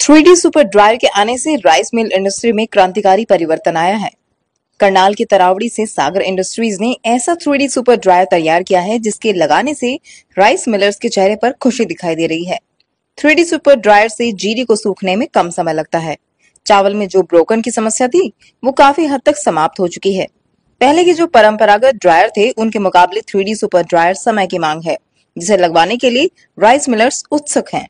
3D super dryer के आने से राइस मिल इंडस्ट्री में क्रांतिकारी परिवर्तन आया है। करनाल की तरावड़ी से सागर इंडस्ट्रीज ने ऐसा 3D सुपर ड्रायर तैयार किया है जिसके लगाने से राइस मिलर्स के चेहरे पर खुशी दिखाई दे रही है। 3D सुपर ड्रायर से जीरी को सूखने में कम समय लगता है। चावल में जो ब्रोकन की समस्या थी वो काफी हद तक समाप्त हो चुकी है। पहले के जो परंपरागत ड्रायर थे उनके मुकाबले 3D सुपर ड्रायर समय की मांग है, जिसे लगवाने के लिए राइस मिलर्स उत्सुक हैं।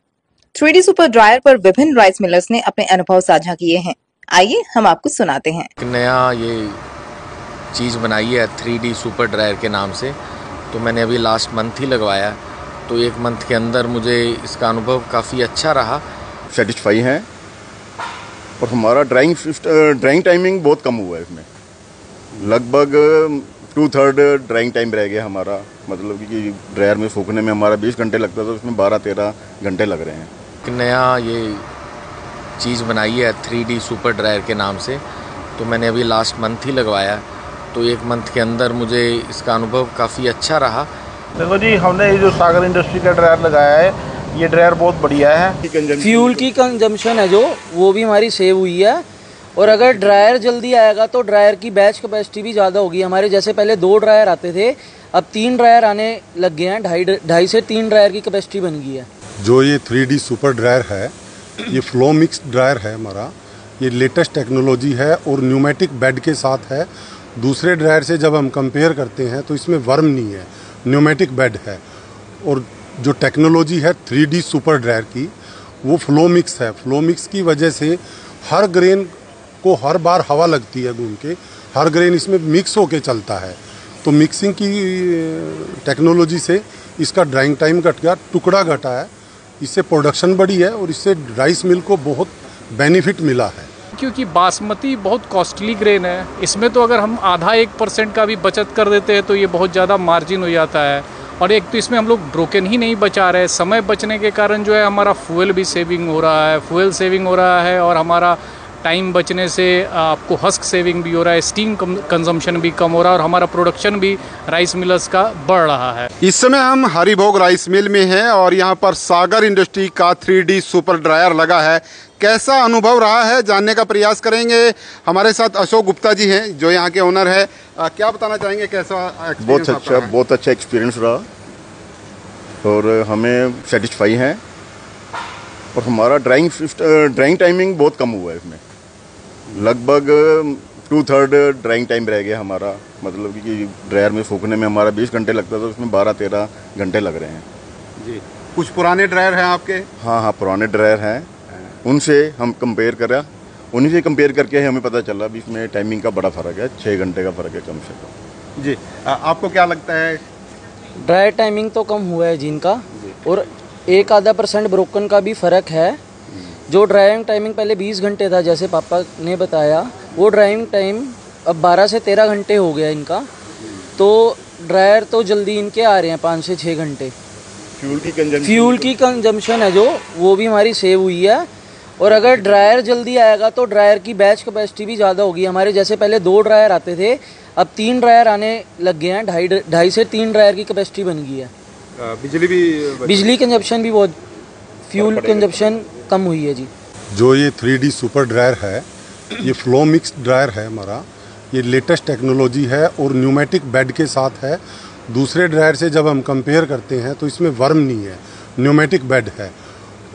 3D सुपर ड्रायर पर विभिन्न राइस मिलर्स ने अपने अनुभव साझा किए हैं। आइए हम आपको सुनाते हैं। नया ये चीज़ बनाई है 3D सुपर ड्रायर के नाम से, तो मैंने अभी लास्ट मंथ ही लगवाया, तो एक मंथ के अंदर मुझे इसका अनुभव काफ़ी अच्छा रहा। सेटिस्फाई हैं और हमारा ड्राइंग टाइमिंग बहुत कम हुआ है। इसमें लगभग 2/3 ड्राइंग टाइम रह गया हमारा, मतलब कि ड्रायर में सूखने में हमारा 20 घंटे लगता था, उसमें 12-13 घंटे लग रहे हैं। नया ये चीज़ बनाई है 3D सुपर ड्रायर के नाम से, तो मैंने अभी लास्ट मंथ ही लगवाया, तो एक मंथ के अंदर मुझे इसका अनुभव काफ़ी अच्छा रहा। देखो जी, हमने ये जो सागर इंडस्ट्री का ड्रायर लगाया है, ये ड्रायर बहुत बढ़िया है। फ्यूल की कंजम्पशन है जो वो भी हमारी सेव हुई है, और अगर ड्रायर जल्दी आएगा तो ड्रायर की बैच कैपेसिटी भी ज़्यादा होगी। हमारे जैसे पहले 2 ड्रायर आते थे, अब 3 ड्रायर आने लग गए हैं। 2.5 से 3 ड्रायर की कैपेसिटी बन गई है। जो ये 3D सुपर ड्रायर है, ये फ्लो मिक्स ड्रायर है हमारा। ये लेटेस्ट टेक्नोलॉजी है और न्यूमेटिक बेड के साथ है। दूसरे ड्रायर से जब हम कंपेयर करते हैं तो इसमें वर्म नहीं है, न्यूमेटिक बेड है। और जो टेक्नोलॉजी है 3D सुपर ड्रायर की, वो फ्लो मिक्स है। फ्लो मिक्स की वजह से हर ग्रेन को हर बार हवा लगती है घूम के, हर ग्रेन इसमें मिक्स होके चलता है। तो मिक्सिंग की टेक्नोलॉजी से इसका ड्राइंग टाइम घट गया, टुकड़ा घटा है, इससे प्रोडक्शन बढ़ी है और इससे राइस मिल को बहुत बेनिफिट मिला है। क्योंकि बासमती बहुत कॉस्टली ग्रेन है, इसमें तो अगर हम आधा 1% का भी बचत कर देते हैं तो ये बहुत ज़्यादा मार्जिन हो जाता है। और एक तो इसमें हम लोग ब्रोकन ही नहीं बचा रहे, समय बचने के कारण जो है हमारा फ्यूल भी सेविंग हो रहा है, और हमारा टाइम बचने से आपको हस्क सेविंग भी हो रहा है, स्टीम कंजम्पशन भी कम हो रहा है, और हमारा प्रोडक्शन भी राइस मिलर्स का बढ़ रहा है। इस समय हम हरिभोग राइस मिल में हैं और यहाँ पर सागर इंडस्ट्री का 3D सुपर ड्रायर लगा है। कैसा अनुभव रहा है जानने का प्रयास करेंगे। हमारे साथ अशोक गुप्ता जी हैं जो यहाँ के ओनर है। क्या बताना चाहेंगे, कैसा एक्सपीरियंस? बहुत अच्छा एक्सपीरियंस रहा और हमें सेटिस्फाई हैं और हमारा ड्राइंग टाइमिंग बहुत कम हुआ है। इसमें लगभग 2/3 ड्राइंग टाइम रह गया हमारा, मतलब कि ड्रायर में सूखने में हमारा 20 घंटे लगता था, उसमें 12-13 घंटे लग रहे हैं जी। कुछ पुराने ड्रायर हैं आपके? हाँ, पुराने ड्रायर हैं, उनसे हम उन्हीं से कंपेयर करके हमें पता चला भी इसमें टाइमिंग का बड़ा फ़र्क है, 6 घंटे का फ़र्क है कम से कम जी। आपको क्या लगता है? ड्रायर टाइमिंग तो कम हुआ है जिनका, और 1-2% ब्रोकन का भी फ़र्क है। जो ड्राइविंग टाइमिंग पहले 20 घंटे था, जैसे पापा ने बताया, वो ड्राइविंग टाइम अब 12 से 13 घंटे हो गया इनका। तो ड्रायर तो जल्दी इनके आ रहे हैं 5 से 6 घंटे। फ्यूल की कंजम्पशन है जो वो भी हमारी सेव हुई है, और अगर ड्रायर जल्दी आएगा तो ड्रायर की बैच कैपेसिटी भी ज़्यादा होगी। हमारे जैसे पहले 2 ड्रायर आते थे, अब 3 ड्रायर आने लग गए हैं। 2.5 से 3 ड्रायर की कैपेसिटी बन गई है। बिजली कंजप्शन भी बहुत, फ्यूल कंजप्शन कम हुई है जी। जो ये 3D सुपर ड्रायर है, ये फ्लो मिक्स ड्रायर है हमारा। ये लेटेस्ट टेक्नोलॉजी है और न्यूमेटिक बेड के साथ है। दूसरे ड्रायर से जब हम कंपेयर करते हैं तो इसमें वर्म नहीं है, न्यूमेटिक बेड है।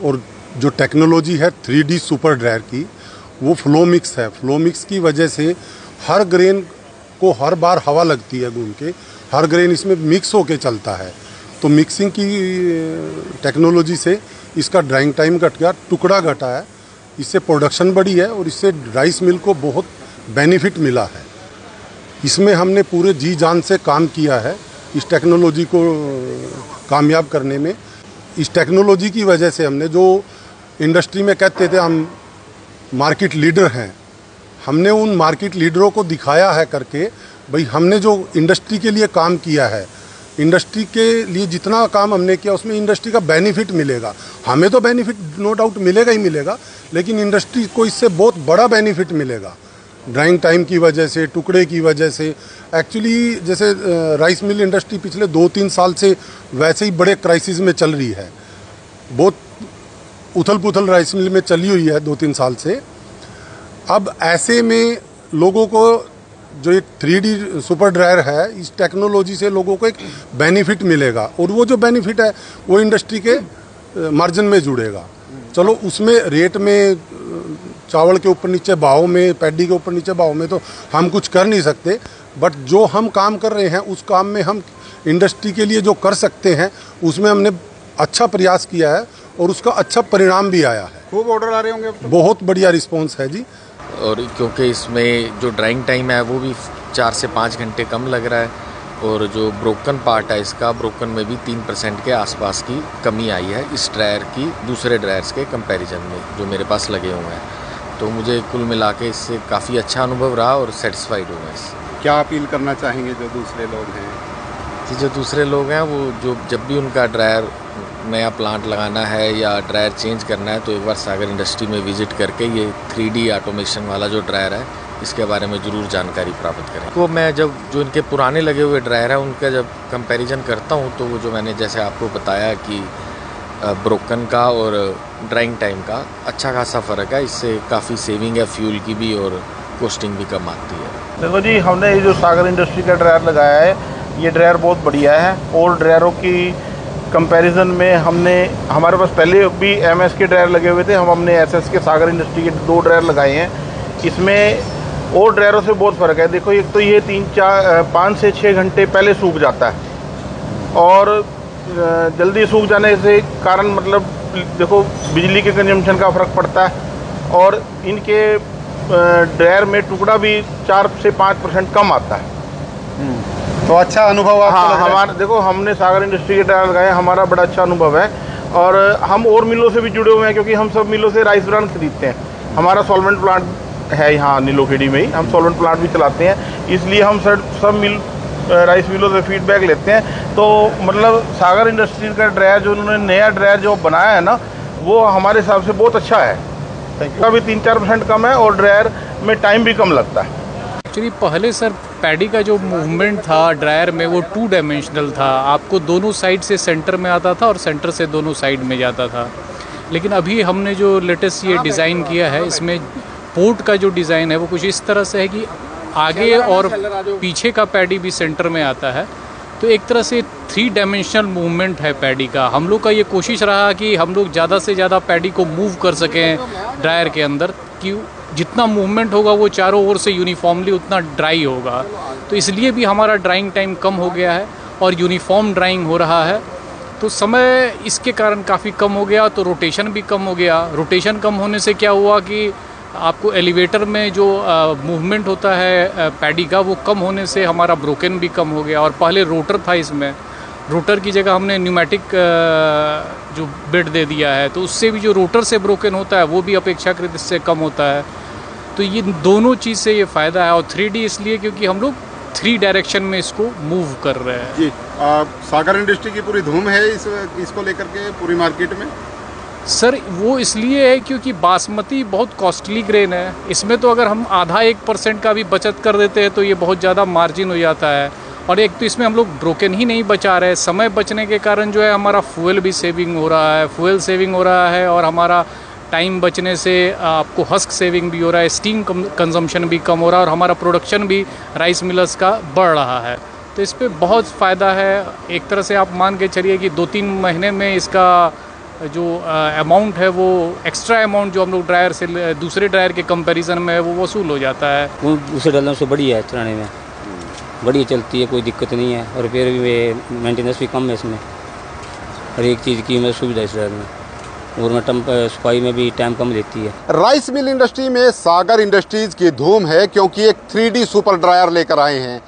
और जो टेक्नोलॉजी है 3D सुपर ड्रायर की, वो फ्लो मिक्स है। फ्लो मिक्स की वजह से हर ग्रेन को हर बार हवा लगती है घूम के, हर ग्रेन इसमें मिक्स होके चलता है। तो मिक्सिंग की टेक्नोलॉजी से इसका ड्राइंग टाइम घट गया, टुकड़ा घटा है, इससे प्रोडक्शन बढ़ी है और इससे राइस मिल को बहुत बेनिफिट मिला है। इसमें हमने पूरे जी जान से काम किया है इस टेक्नोलॉजी को कामयाब करने में। इस टेक्नोलॉजी की वजह से हमने, जो इंडस्ट्री में कहते थे हम मार्केट लीडर हैं, हमने उन मार्केट लीडरों को दिखाया है करके, भाई हमने जो इंडस्ट्री के लिए काम किया है, इंडस्ट्री के लिए जितना काम हमने किया उसमें इंडस्ट्री का बेनिफिट मिलेगा। हमें तो बेनिफिट नो डाउट मिलेगा ही मिलेगा, लेकिन इंडस्ट्री को इससे बहुत बड़ा बेनिफिट मिलेगा। ड्राइंग टाइम की वजह से, टुकड़े की वजह से। एक्चुअली जैसे राइस मिल इंडस्ट्री पिछले 2-3 साल से वैसे ही बड़े क्राइसिस में चल रही है। बहुत उथल पुथल राइस मिल में चली हुई है 2-3 साल से। अब ऐसे में लोगों को जो एक 3D सुपर ड्रायर है, इस टेक्नोलॉजी से लोगों को एक बेनिफिट मिलेगा और वो जो बेनिफिट है वो इंडस्ट्री के मार्जिन में जुड़ेगा। चलो उसमें रेट में, चावल के ऊपर नीचे भाव में, पैडी के ऊपर नीचे भाव में तो हम कुछ कर नहीं सकते, बट जो हम काम कर रहे हैं उस काम में हम इंडस्ट्री के लिए जो कर सकते हैं उसमें हमने अच्छा प्रयास किया है और उसका अच्छा परिणाम भी आया है। खूब ऑर्डर आ रहे होंगे अब तो? बहुत बढ़िया रिस्पॉन्स है जी। और क्योंकि इसमें जो ड्राइंग टाइम है वो भी 4 से 5 घंटे कम लग रहा है और जो ब्रोकन पार्ट है इसका, ब्रोकन में भी 3% के आसपास की कमी आई है इस ड्रायर की दूसरे ड्रायर्स के कंपैरिजन में जो मेरे पास लगे हुए हैं। तो मुझे कुल मिला के इससे काफ़ी अच्छा अनुभव रहा और सेटिस्फाइड हूँ मैं इससे। क्या अपील करना चाहेंगे जो दूसरे लोग हैं? जी, जो दूसरे लोग हैं वो जो जब भी उनका ड्रायर नया प्लांट लगाना है या ड्रायर चेंज करना है तो एक बार सागर इंडस्ट्री में विज़िट करके ये 3D ऑटोमेशन वाला जो ड्रायर है इसके बारे में ज़रूर जानकारी प्राप्त करें। तो मैं जब जो इनके पुराने लगे हुए ड्रायर हैं उनका जब कंपैरिजन करता हूँ तो वो जो मैंने जैसे आपको बताया कि ब्रोकन का और ड्राइंग टाइम का अच्छा खासा फ़र्क है। इससे काफ़ी सेविंग है फ्यूल की भी और कॉस्टिंग भी कम आती है। देखो जी, हमने ये जो सागर इंडस्ट्री का ड्रायर लगाया है, ये ड्रायर बहुत बढ़िया है और ड्रायरों की कंपैरिजन में हमारे पास पहले भी MS के ड्रायर लगे हुए थे, हमने SS के सागर इंडस्ट्री के 2 ड्रायर लगाए हैं। इसमें और ड्रायरों से बहुत फ़र्क है। देखो, एक तो ये 5 से 6 घंटे पहले सूख जाता है और जल्दी सूख जाने से कारण मतलब देखो बिजली के कंजम्पशन का फ़र्क पड़ता है और इनके ड्रायर में टुकड़ा भी 4 से 5% कम आता है। तो अच्छा अनुभव आपको लग रहा है? हमारा देखो, हमने सागर इंडस्ट्री के ड्रायर लगाए, हमारा बड़ा अच्छा अनुभव है और हम और मिलों से भी जुड़े हुए हैं क्योंकि हम सब मिलों से राइस ब्रांड खरीदते हैं। हमारा सॉल्वेंट प्लांट है यहाँ नीलोखेड़ी में ही, हम सॉल्वेंट प्लांट भी चलाते हैं, इसलिए हम सब मिल राइस मिलों से फीडबैक लेते हैं। तो मतलब सागर इंडस्ट्री का ड्रायर जो उन्होंने नया ड्रायर जो बनाया है ना, वो हमारे हिसाब से बहुत अच्छा है। उसका भी 3-4% कम है और ड्रायर में टाइम भी कम लगता है। एक्चुअली पहले सर पैडी का जो मूवमेंट था ड्रायर में वो 2 डायमेंशनल था, आपको दोनों साइड से सेंटर में आता था और सेंटर से दोनों साइड में जाता था। लेकिन अभी हमने जो लेटेस्ट ये डिज़ाइन किया है, इसमें पोर्ट का जो डिज़ाइन है वो कुछ इस तरह से है कि आगे और पीछे का पैडी भी सेंटर में आता है। तो एक तरह से 3 डायमेंशनल मूवमेंट है पैडी का। हम लोग का ये कोशिश रहा कि हम लोग ज़्यादा से ज़्यादा पैडी को मूव कर सकें ड्रायर के अंदर, कि जितना मूवमेंट होगा वो चारों ओर से यूनिफॉर्मली उतना ड्राई होगा। तो इसलिए भी हमारा ड्राइंग टाइम कम हो गया है और यूनिफॉर्म ड्राइंग हो रहा है, तो समय इसके कारण काफ़ी कम हो गया। तो रोटेशन भी कम हो गया। रोटेशन कम होने से क्या हुआ कि आपको एलिवेटर में जो मूवमेंट होता है पैडी का, वो कम होने से हमारा ब्रोकन भी कम हो गया। और पहले रोटर था, इसमें रोटर की जगह हमने न्यूमेटिक जो बेड दे दिया है, तो उससे भी जो रोटर से ब्रोकन होता है वो भी अपेक्षाकृत इससे कम होता है। तो ये दोनों चीज़ से ये फ़ायदा है। और 3D इसलिए क्योंकि हम लोग 3 डायरेक्शन में इसको मूव कर रहे हैं। जी, सागर इंडस्ट्री की पूरी धूम है इसको लेकर के पूरी मार्केट में? सर वो इसलिए है क्योंकि बासमती बहुत कॉस्टली ग्रेन है। इसमें तो अगर हम आधा 1% का भी बचत कर देते हैं तो ये बहुत ज़्यादा मार्जिन हो जाता है। और एक तो इसमें हम लोग ब्रोकन ही नहीं बचा रहे, समय बचने के कारण जो है हमारा फ्यूल भी सेविंग हो रहा है, फ्यूल सेविंग हो रहा है और हमारा टाइम बचने से आपको हस्क सेविंग भी हो रहा है, स्टीम कंजम्पशन भी कम हो रहा है और हमारा प्रोडक्शन भी राइस मिलर्स का बढ़ रहा है। तो इस पर बहुत फ़ायदा है। एक तरह से आप मान के चलिए कि 2-3 महीने में इसका जो अमाउंट है वो एक्स्ट्रा अमाउंट जो हम लोग ड्रायर से दूसरे ड्रायर के कंपैरिजन में है वो वसूल हो जाता है। वो उसे डालने से बढ़िया है, चलाने में बढ़िया चलती है, कोई दिक्कत नहीं है। और रिपेयर भी मेंटेनेंस भी कम है इसमें, हर एक चीज़ की मैं सुविधा इस ड्रायर में, और मैं सफाई में भी टाइम कम देती है। राइस मिल इंडस्ट्री में सागर इंडस्ट्रीज़ की धूम है क्योंकि एक 3D सुपर ड्रायर लेकर आए हैं।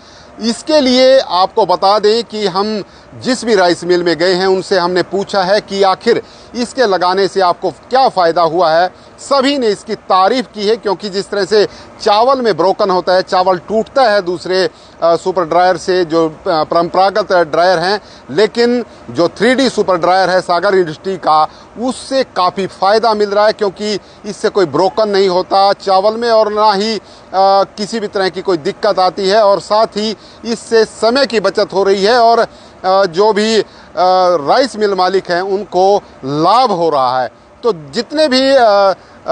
इसके लिए आपको बता दें कि हम जिस भी राइस मिल में गए हैं उनसे हमने पूछा है कि आखिर इसके लगाने से आपको क्या फ़ायदा हुआ है। सभी ने इसकी तारीफ़ की है क्योंकि जिस तरह से चावल में ब्रोकन होता है, चावल टूटता है दूसरे सुपर ड्रायर से जो परंपरागत ड्रायर हैं, लेकिन जो 3D सुपर ड्रायर है सागर इंडस्ट्री का, उससे काफ़ी फ़ायदा मिल रहा है क्योंकि इससे कोई ब्रोकन नहीं होता चावल में और ना ही किसी भी तरह की कोई दिक्कत आती है। और साथ ही इससे समय की बचत हो रही है और जो भी राइस मिल मालिक हैं उनको लाभ हो रहा है तो जितने भी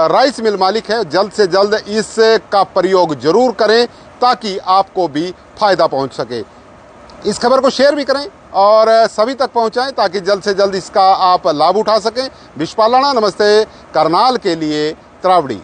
राइस मिल मालिक हैं जल्द से जल्द इसका प्रयोग जरूर करें ताकि आपको भी फ़ायदा पहुंच सके। इस खबर को शेयर भी करें और सभी तक पहुंचाएं ताकि जल्द से जल्द इसका आप लाभ उठा सकें। विश्वपाल राणा, नमस्ते, करनाल के लिए त्रावड़ी।